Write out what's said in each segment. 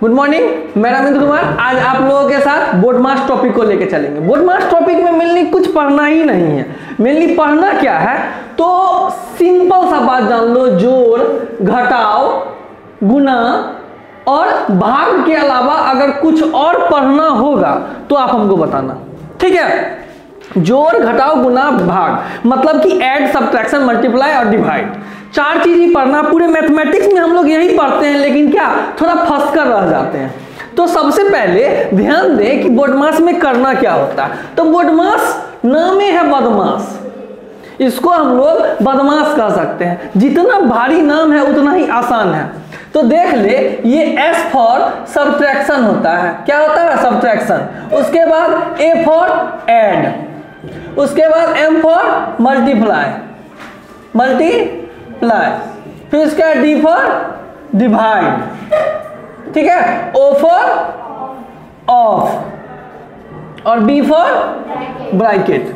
Good morning, मैं रविंद्र कुमार। आज आप लोगों के साथ बोर्ड मास टॉपिक को लेकर चलेंगे। बोर्ड मास टॉपिक में मेनली कुछ पढ़ना ही नहीं है। मेनली पढ़ना क्या है, तो सिंपल सा बात जान लो, जोड़, घटाव, गुना और भाग के अलावा अगर कुछ और पढ़ना होगा तो आप हमको बताना, ठीक है। जोड़, घटाव, गुना, भाग मतलब कि ऐड, सब्ट्रैक्शन, मल्टीप्लाई और डिवाइड, चार चीज ही पढ़ना। पूरे मैथमेटिक्स में हम लोग यही पढ़ते हैं, लेकिन क्या थोड़ा फंस कर रह जाते हैं। तो सबसे पहले ध्यान दें कि बोर्ड मास में करना क्या होता है। तो बोर्ड मास नाम ही है बदमाश, इसको हम लोग बदमाश कह सकते हैं। जितना भारी नाम है उतना ही आसान है। तो देख ले, ये S फॉर सब्ट्रैक्शन होता है। क्या होता है? सब्ट्रैक्शन। उसके बाद A फॉर ऐड, उसके बाद M फॉर मल्टीप्लाई, फिर इसका D फॉर डिवाइड, ठीक है, O फॉर ऑफ और B फॉर ब्रैकेट।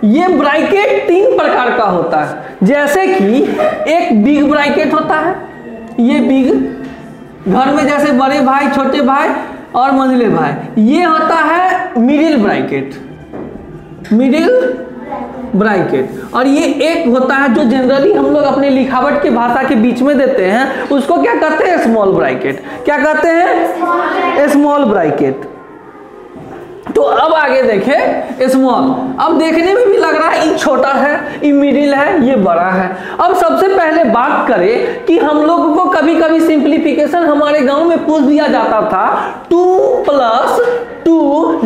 ये ब्रैकेट तीन प्रकार का होता है, जैसे कि एक बिग ब्रैकेट होता है, ये बिग, घर में जैसे बड़े भाई, छोटे भाई और मंझले भाई। ये होता है मिडिल ब्रैकेट, और ये एक होता है जो जनरली हम लोग अपने लिखावट के भाषा के बीच में देते हैं, उसको क्या कहते हैं? Small bracket. क्या कहते हैं? Small bracket. तो अब आगे देखें स्मॉल। अब देखने में भी लग रहा है ये छोटा है, ये मिडिल है, ये बड़ा है। अब सबसे पहले बात करें कि हम लोगों को कभी कभी सिंप्लीफिकेशन हमारे गांव में पूछ दिया जाता था, 2 + 2 /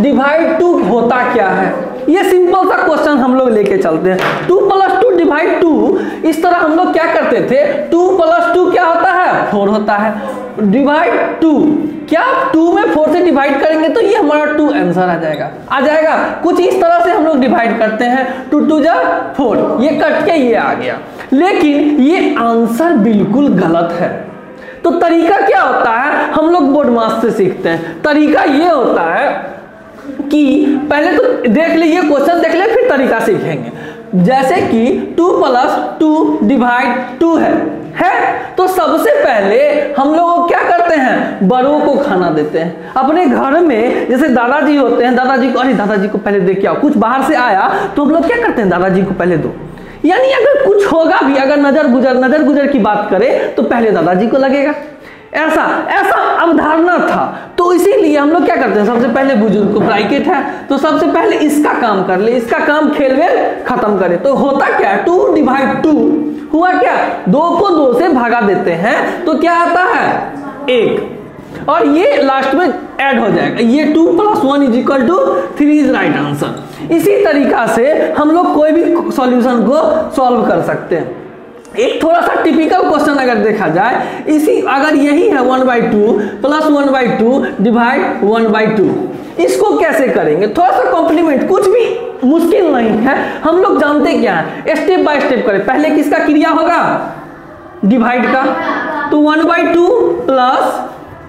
2 होता क्या है? ये सिंपल सा क्वेश्चन हम लोग लेके चलते हैं। 2 + 2 / 2, इस तरह हम लोग क्या करते थे, 2 + 2 क्या होता है? 4 होता है, डिवाइड 2, क्या 2 में 4 से डिवाइड करेंगे तो ये हमारा 2 आंसर आ जाएगा। कुछ इस तरह से हम लोग डिवाइड करते हैं, 2 × 2 = 4, ये कट के ये आ गया। लेकिन ये आंसर बिल्कुल गलत है। तो तरीका क्या होता है, हम लोग बोर्ड मास से सीखते हैं। तरीका ये होता है कि पहले तो देख ले, ये क्वेश्चन देख ले, फिर तरीका सीखेंगे। जैसे कि 2 + 2 / 2 है तो सबसे पहले हम लोग क्या करते हैं, बड़ों को खाना देते हैं। अपने घर में जैसे दादाजी होते हैं, दादाजी को, अरे दादाजी को पहले दे के आओ, कुछ बाहर से आया तो हम लोग क्या करते हैं, दादाजी को पहले दो। यानी अगर कुछ होगा भी, अगर नजर गुजर की बात करें तो पहले दादाजी को लगेगा। ऐसा अवधारणा था। तो इसीलिए हम लोग क्या करते हैं, सबसे पहले बुजुर्ग को, ब्रैकेट है तो सबसे पहले इसका काम कर ले, इसका काम खेल में खत्म करे। तो होता क्या, 2 / 2 हुआ क्या, 2 को 2 से भागा देते हैं तो क्या आता है, 1, और ये लास्ट में ऐड हो जाएगा। ये 2 + 1 = 3 इज राइट आंसर। इसी तरीका से हम लोग कोई भी सॉल्यूशन को सॉल्व कर सकते हैं। एक थोड़ा सा टिपिकल क्वेश्चन अगर देखा जाए, अगर यही है 1/2 + 1/2 / 1/2, इसको कैसे करेंगे? थोड़ा सा कॉम्प्लीमेंट, कुछ भी मुश्किल नहीं है। हम लोग जानते क्या है, स्टेप बाय स्टेप करें। पहले किसका क्रिया होगा, डिवाइड का। तो 1/2 प्लस,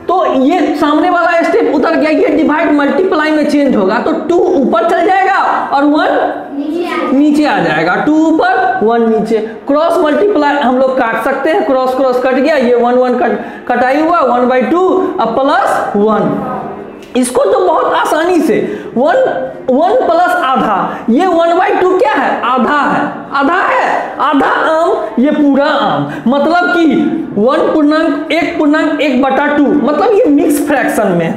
तो ये सामने वाला स्टेप उतर गया, ये डिवाइड मल्टीप्लाई में चेंज होगा, तो 2 ऊपर चल जाएगा और 1 नीचे आ जाएगा। 2 ऊपर 1 नीचे, क्रॉस मल्टीप्लाई हम लोग काट सकते हैं, क्रॉस कट गया, ये 1 कटाई हुआ, 1/2 अब +1। इसको तो बहुत आसानी से 1 + आधा, ये 1/2 क्या है, आधा है, आधा आम, ये पूरा आम, मतलब कि 1.1/2, मतलब ये मिक्स फ्रैक्शन में।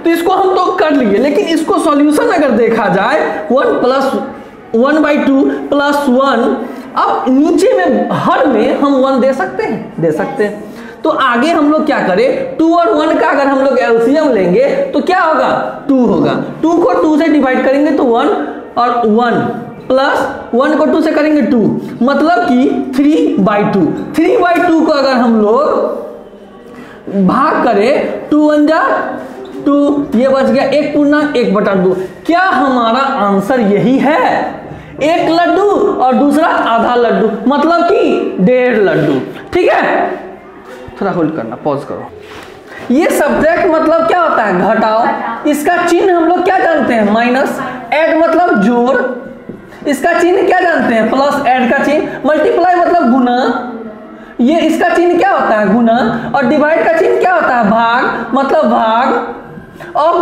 तो इसको हम तो कर लिए, लेकिन इसको सॉल्यूशन अगर देखा जाए, 1/2 + 1, अब नीचे में हर में हम 1 दे सकते हैं। तो आगे हम लोग क्या करें, 2 और 1 का अगर हम लोग एलसीएम लेंगे तो क्या होगा, 2 होगा। 2 को 2 से डिवाइड करेंगे तो 1 और 1 प्लस 1 को 2 से करेंगे 2, मतलब कि 3/2। 3/2 को अगर हम लोग भाग करें, 2 × 1 = 2, ये बच गया 1/1/2। क्या हमारा आंसर यही है, 1 लड्डू और दूसरा आधा लड्डू, मतलब कि 1.5 लड्डू, ठीक है। थोड़ा होल्ड करना, पॉज करो। ये सब्जेक्ट मतलब क्या होता है, घटाव। इसका चिन्ह हम लोग क्या जानते हैं, माइनस। ऐड मतलब जोड़, इसका चिन्ह क्या जानते हैं, प्लस। ऐड का चिन्ह। मल्टीप्लाई मतलब गुना, ये इसका चिन्ह क्या होता है? गुना। और डिवाइड का चिन्ह क्या होता है? भाग। मतलब भाग। ऑफ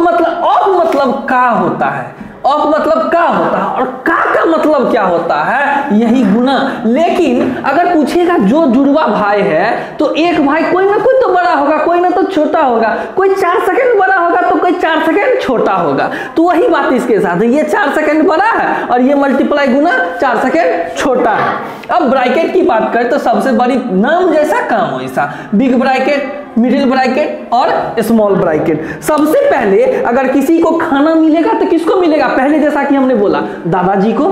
मतलब का होता है। ऑफ मतलब का होता है, और का मतलब क्या होता है? यही गुना। लेकिन अगर पूछेगा जो जुड़वा भाई है तो एक भाई कोई ना कोई तो बड़ा होगा, कोई ना तो छोटा होगा। कोई 4 सेकंड बड़ा होगा तो कोई 4 सेकंड छोटा होगा। तो वही बात इसके साथ है, ये 4 सेकंड बड़ा है और ये मल्टीप्लाई गुना 4 सेकंड छोटा है। अब ब्रैकेट की बात करें तो सबसे बड़ी नाम जैसा काम वैसा, बिग ब्रैकेट, मिडिल ब्रैकेट और स्मॉल ब्रैकेट। सबसे पहले अगर किसी को खाना मिलेगा तो किसको मिलेगा? पहले जैसा कि हमने बोला दादाजी को,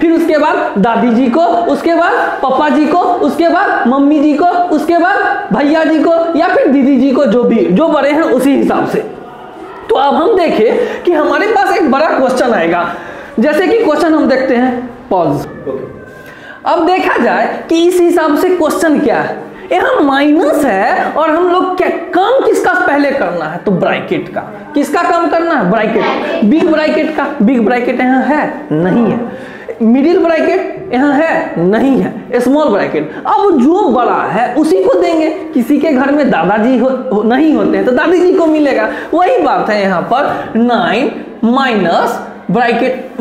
फिर उसके बाद दादी जी को, उसके बाद पापा जी को, उसके बाद मम्मी जी को, उसके बाद भैया जी को या फिर दीदी जी को, जो बड़े हैं उसी हिसाब से। तो अब हम देखें कि हमारे पास एक बड़ा क्वेश्चन आएगा। जैसे कि क्वेश्चन हम देखते हैं, पॉज। अब देखा जाए कि इस हिसाब से क्वेश्चन क्या है। यहाँ माइनस है और हम लोग क्या काम किसका पहले करना है? तो ब्रैकेट का। किसका काम करना है? ब्रैकेट। बिग ब्रैकेट का। बिग ब्रैकेट यहाँ है? नहीं है। मिडिल ब्रैकेट यहाँ है? नहीं है। स्मॉल ब्रैकेट, अब जो बड़ा है उसी को देंगे। किसी के घर में दादाजी नहीं होते हैं तो दादी जी को मिलेगा। वही बात है यहाँ पर 9 माइनस ब्रैकेट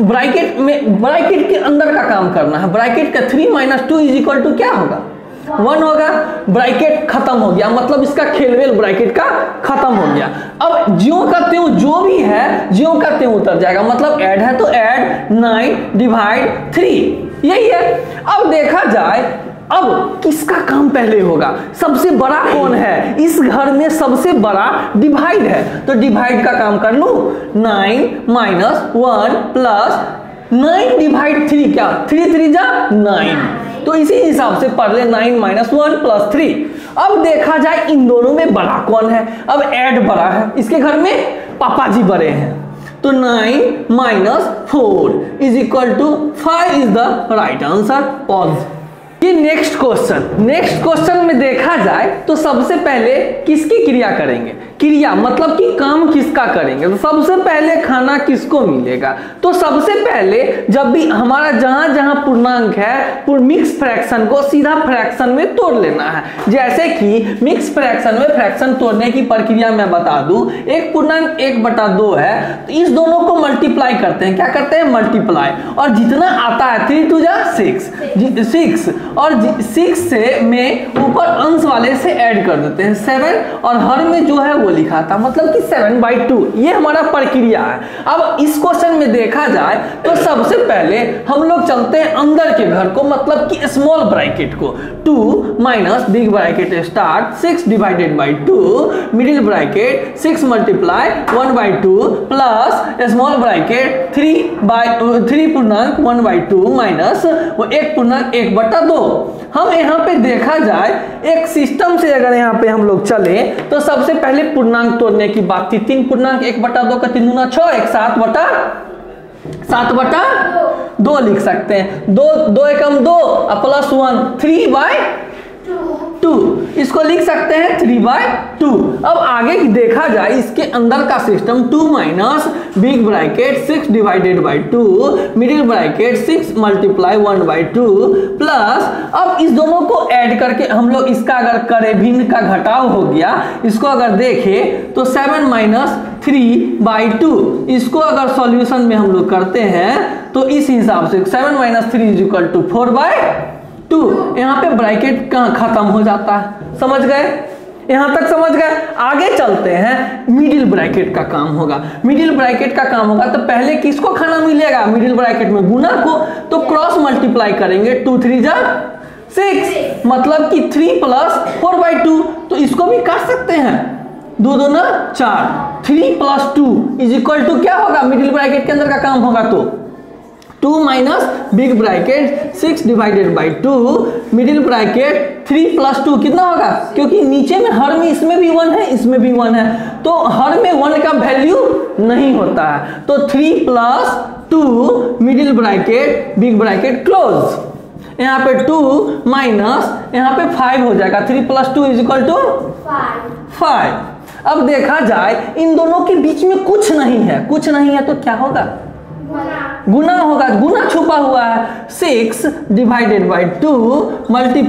के अंदर का काम करना है। ब्रैकेट का 3 - 2 = क्या होगा? 1 होगा। ब्रैकेट खत्म हो गया, मतलब इसका खेलवेल ब्रैकेट का खत्म हो गया। अब ज्यों का त्यों जो भी है ज्यों का त्यों उतर जाएगा, मतलब ऐड है तो ऐड 9 / 3, यही है। अब देखा जाए अब किसका काम पहले होगा? सबसे बड़ा कौन है इस घर में? सबसे बड़ा डिवाइड है, तो डिवाइड का काम कर लूं। 9 - 1 + 9 / 3 क्या? 3 3 जा 9। तो इसी हिसाब से पढ़ ले 9 - 1 + 3। अब देखा जाए इन दोनों में बड़ा कौन है? अब ऐड बड़ा है, इसके घर में पापा जी बड़े हैं, तो 9 - 4 = 5 is the right answer. Pause. कि नेक्स्ट क्वेश्चन में देखा जाए तो सबसे पहले किसकी क्रिया करेंगे? क्रिया मतलब कि काम किसका करेंगे? तो सबसे पहले खाना किसको मिलेगा? तो सबसे पहले जब भी हमारा जहां जहां पूर्णांक है मिक्स फ्रैक्शन को सीधा फ्रैक्शन में तोड़ लेना है। जैसे कि मिक्स फ्रैक्शन में फ्रैक्शन तोड़ने की प्रक्रिया मैं बता दूं, एक पूर्णांक 1/2 है तो इस दोनों को मल्टीप्लाई करते हैं। क्या करते हैं? मल्टीप्लाई। और जितना आता है 3 2 6 और 6 से में ऊपर अंश वाले से ऐड कर देते हैं 7 और हर में जो है वो लिखा था, मतलब कि 7/2। ये हमारा प्रक्रिया है। अब इस क्वेश्चन में देखा जाए तो सबसे पहले हम लोग चलते हैं अंदर के घर को, मतलब कि स्मॉल ब्रैकेट को। 2 - big bracket start 6 / 2 middle bracket 6 × 1/2 plus small bracket 3 पूर्णांक 1/2 माइनस वो 1 पूर्णांक 1/2। हम यहाँ पे देखा जाए एक सिस्टम से अगर यहाँ पे हम लोग चले तो सबसे पहले पूर्णांक तोड़ने की बात थी। 3 पूर्णांक 1/2 का 3 × 6 1 7/2 लिख सकते हैं। 2 एकम 2 प्लस 1 3/2 इसको लिख सकते हैं 3/2। अब आगे देखा जाए इसके अंदर का system 2 - big bracket 6 / 2 middle bracket 6 × 1/2 plus अब इस दोनों को ऐड करके हम लोग इसका अगर करें भिन्न का घटाव हो गया, इसको अगर देखें तो 7 - 3/2 इसको अगर सॉल्यूशन में हम लोग करते हैं तो इस हिसाब से 7 - 3 = 4/2। यहाँ पे ब्रैकेट खत्म हो जाता है। समझ गए? यहां तक समझ गए? आगे चलते हैं, मिडिल ब्रैकेट का काम होगा। मिडिल ब्रैकेट का काम होगा तो पहले किसको खाना मिलेगा? मिडिल ब्रैकेट में गुना को, तो क्रॉस मल्टीप्लाई करेंगे 2 3 जा 6, मतलब कि 3 + 4/2। तो इसको भी काट सकते हैं, 2 2 ना 4, 3 + 2 = क्या होगा? मिडिल ब्रैकेट के अंदर का काम होगा तो 2 - बिग ब्रैकेट 6 / 2 मिडिल ब्रैकेट 3 + 2 कितना होगा? क्योंकि नीचे में हर में इसमें भी 1 है इसमें भी 1 है, तो हर में 1 का वैल्यू नहीं होता है, तो 3 + 2 middle bracket big bracket close. यहाँ पे 2 माइनस यहाँ पे 5 हो जाएगा। 3 + 2 = 5। अब देखा जाए इन दोनों के बीच में कुछ नहीं है तो क्या होगा? गुना होगा। गुना छुपा हुआ है। 6 / 2 ×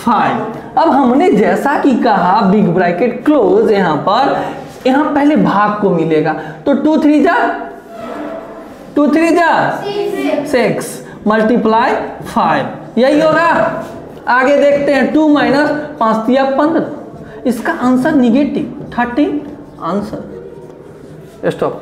5। अब हमने जैसा कि कहा बिग ब्रैकेट क्लोज, यहां पर यहां पहले भाग को मिलेगा, तो 2 3 जा 6 मल्टीप्लाई 5, यही होगा। आगे देखते हैं 2 माइनस 5 दिया 15, इसका आंसर निगेटिव 13 आंसर। स्टॉप।